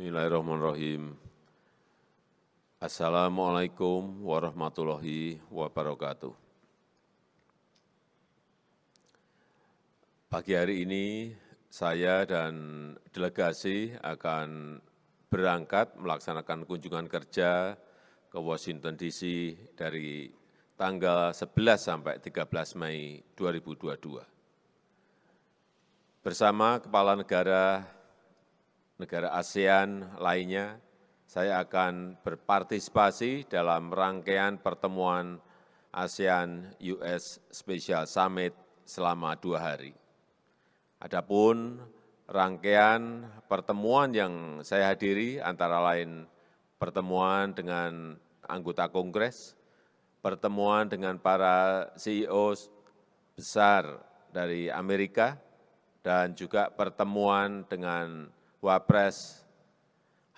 Bismillahirrahmanirrahim. Assalamualaikum warahmatullahi wabarakatuh. Pagi hari ini saya dan delegasi akan berangkat melaksanakan kunjungan kerja ke Washington DC dari tanggal 11 sampai 13 Mei 2022. Bersama kepala negara ASEAN lainnya, saya akan berpartisipasi dalam rangkaian pertemuan ASEAN-US Special Summit selama 2 hari. Adapun rangkaian pertemuan yang saya hadiri antara lain pertemuan dengan anggota Kongres, pertemuan dengan para CEO besar dari Amerika, dan juga pertemuan dengan Wapres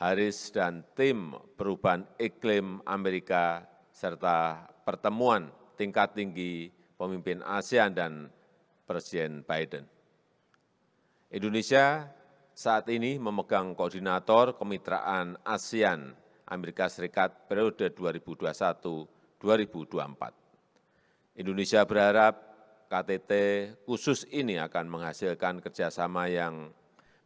Harris dan tim perubahan iklim Amerika, serta pertemuan tingkat tinggi pemimpin ASEAN dan Presiden Biden. Indonesia saat ini memegang koordinator kemitraan ASEAN Amerika Serikat periode 2021-2024. Indonesia berharap KTT khusus ini akan menghasilkan kerjasama yang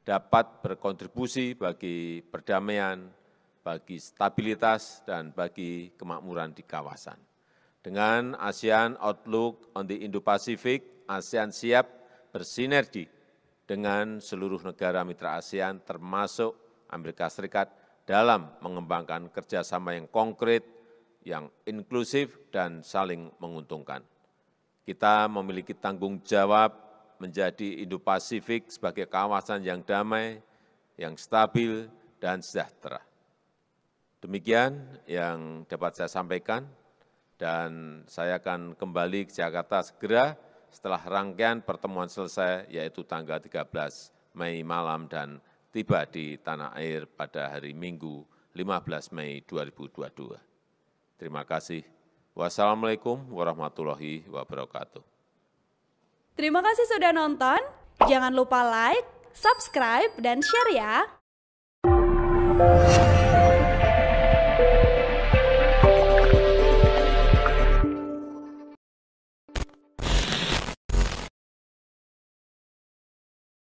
dapat berkontribusi bagi perdamaian, bagi stabilitas, dan bagi kemakmuran di kawasan. Dengan ASEAN Outlook on the Indo-Pacific, ASEAN siap bersinergi dengan seluruh negara mitra ASEAN termasuk Amerika Serikat dalam mengembangkan kerjasama yang konkret, yang inklusif, dan saling menguntungkan. Kita memiliki tanggung jawab menjadi Indo-Pasifik sebagai kawasan yang damai, yang stabil, dan sejahtera. Demikian yang dapat saya sampaikan, dan saya akan kembali ke Jakarta segera setelah rangkaian pertemuan selesai, yaitu tanggal 13 Mei malam dan tiba di tanah air pada hari Minggu 15 Mei 2022. Terima kasih. Wassalamualaikum warahmatullahi wabarakatuh. Terima kasih sudah nonton. Jangan lupa like, subscribe, dan share ya.